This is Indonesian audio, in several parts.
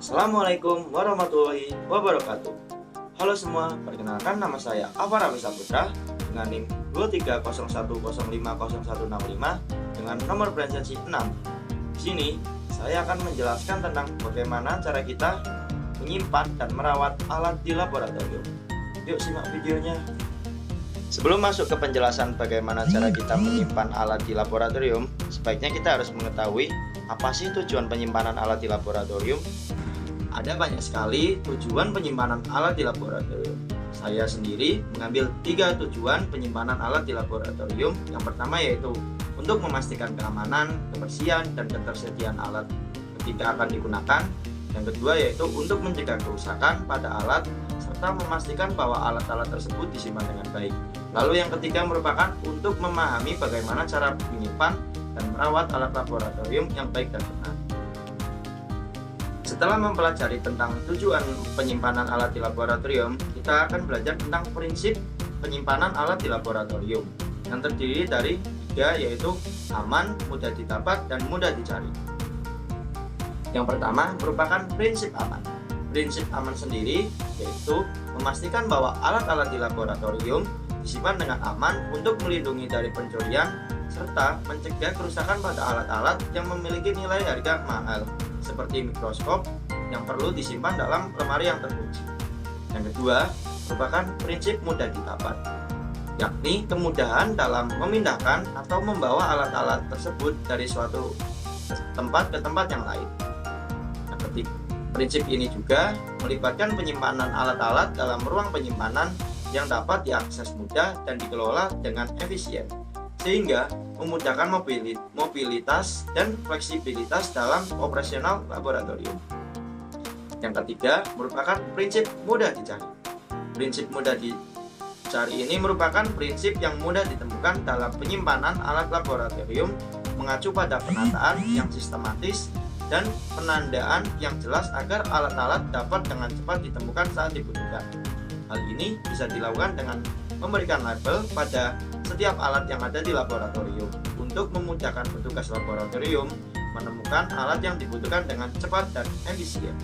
Assalamualaikum warahmatullahi wabarakatuh. Halo semua, perkenalkan nama saya Afar Saputra dengan NIM 23010500165 dengan nomor presensi 6. Di sini saya akan menjelaskan tentang bagaimana cara kita menyimpan dan merawat alat di laboratorium. Yuk simak videonya. Sebelum masuk ke penjelasan bagaimana cara kita menyimpan alat di laboratorium, sebaiknya kita harus mengetahui apa sih tujuan penyimpanan alat di laboratorium. Ada banyak sekali tujuan penyimpanan alat di laboratorium. Saya sendiri mengambil 3 tujuan penyimpanan alat di laboratorium. Yang pertama yaitu untuk memastikan keamanan, kebersihan, dan ketersediaan alat ketika akan digunakan. Yang kedua yaitu untuk mencegah kerusakan pada alat serta memastikan bahwa alat-alat tersebut disimpan dengan baik. Lalu yang ketiga merupakan untuk memahami bagaimana cara menyimpan dan merawat alat laboratorium yang baik dan benar. Setelah mempelajari tentang tujuan penyimpanan alat di laboratorium, kita akan belajar tentang prinsip penyimpanan alat di laboratorium yang terdiri dari 3, yaitu aman, mudah didapat, dan mudah dicari. Yang pertama merupakan prinsip aman. Prinsip aman sendiri yaitu memastikan bahwa alat-alat di laboratorium disimpan dengan aman untuk melindungi dari pencurian serta mencegah kerusakan pada alat-alat yang memiliki nilai harga mahal seperti mikroskop yang perlu disimpan dalam lemari yang terkunci. Yang kedua merupakan prinsip mudah didapat, yakni kemudahan dalam memindahkan atau membawa alat-alat tersebut dari suatu tempat ke tempat yang lain. Yang ketiga, prinsip ini juga melibatkan penyimpanan alat-alat dalam ruang penyimpanan yang dapat diakses mudah dan dikelola dengan efisien, sehingga memudahkan mobilitas dan fleksibilitas dalam operasional laboratorium. Yang ketiga merupakan prinsip mudah dicari. Prinsip mudah dicari ini merupakan prinsip yang mudah ditemukan dalam penyimpanan alat laboratorium, mengacu pada penataan yang sistematis dan penandaan yang jelas agar alat-alat dapat dengan cepat ditemukan saat dibutuhkan. Hal ini bisa dilakukan dengan memberikan label pada setiap alat yang ada di laboratorium untuk memudahkan petugas laboratorium menemukan alat yang dibutuhkan dengan cepat dan efisien.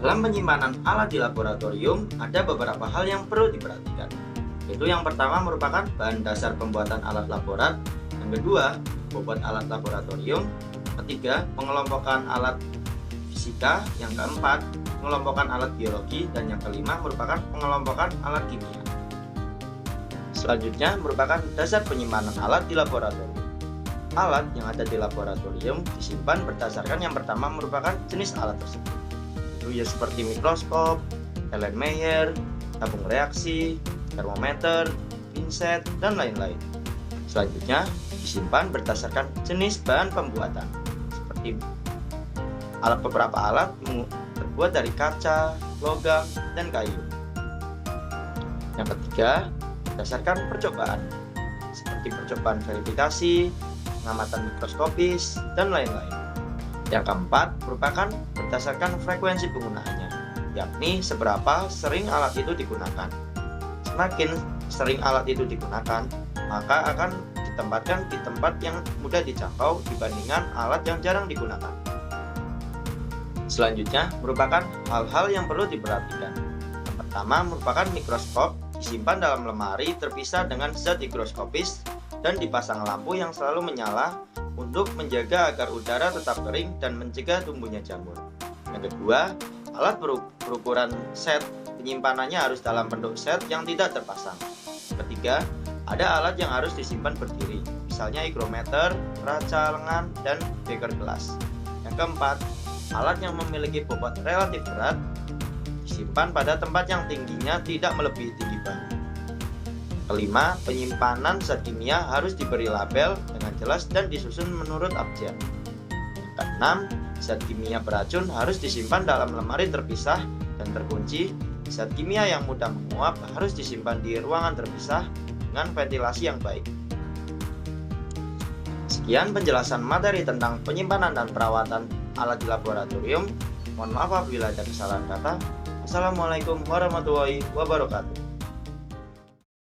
Dalam penyimpanan alat di laboratorium ada beberapa hal yang perlu diperhatikan. Yaitu yang pertama merupakan bahan dasar pembuatan alat laborat, yang kedua bobot alat laboratorium, ketiga pengelompokan alat fisika, yang keempat pengelompokan alat biologi, dan yang kelima merupakan pengelompokan alat kimia. Selanjutnya merupakan dasar penyimpanan alat di laboratorium. Alat yang ada di laboratorium disimpan berdasarkan yang pertama merupakan jenis alat tersebut. Itu ya seperti mikroskop, Erlenmeyer, tabung reaksi, termometer, pinset, dan lain-lain. Selanjutnya disimpan berdasarkan jenis bahan pembuatan. Seperti beberapa alat terbuat dari kaca, logam, dan kayu. Yang ketiga berdasarkan percobaan, seperti percobaan verifikasi, pengamatan mikroskopis, dan lain-lain. Yang keempat merupakan berdasarkan frekuensi penggunaannya, yakni seberapa sering alat itu digunakan. Semakin sering alat itu digunakan, maka akan ditempatkan di tempat yang mudah dijangkau dibandingkan alat yang jarang digunakan. Selanjutnya merupakan hal-hal yang perlu diperhatikan. Yang pertama merupakan mikroskop disimpan dalam lemari terpisah dengan zat higroskopis dan dipasang lampu yang selalu menyala untuk menjaga agar udara tetap kering dan mencegah tumbuhnya jamur. Yang kedua, alat berukuran set penyimpanannya harus dalam bentuk set yang tidak terpasang. Ketiga, ada alat yang harus disimpan berdiri, misalnya hygrometer, kaca lengan, dan beker gelas. Yang keempat, alat yang memiliki bobot relatif berat disimpan pada tempat yang tingginya tidak melebihi tinggi bahu. Kelima, penyimpanan zat kimia harus diberi label dengan jelas dan disusun menurut abjad. Keenam, zat kimia beracun harus disimpan dalam lemari terpisah dan terkunci. Zat kimia yang mudah menguap harus disimpan di ruangan terpisah dengan ventilasi yang baik. Sekian penjelasan materi tentang penyimpanan dan perawatan alat di laboratorium. Mohon maaf apabila ada kesalahan kata. Assalamualaikum warahmatullahi wabarakatuh.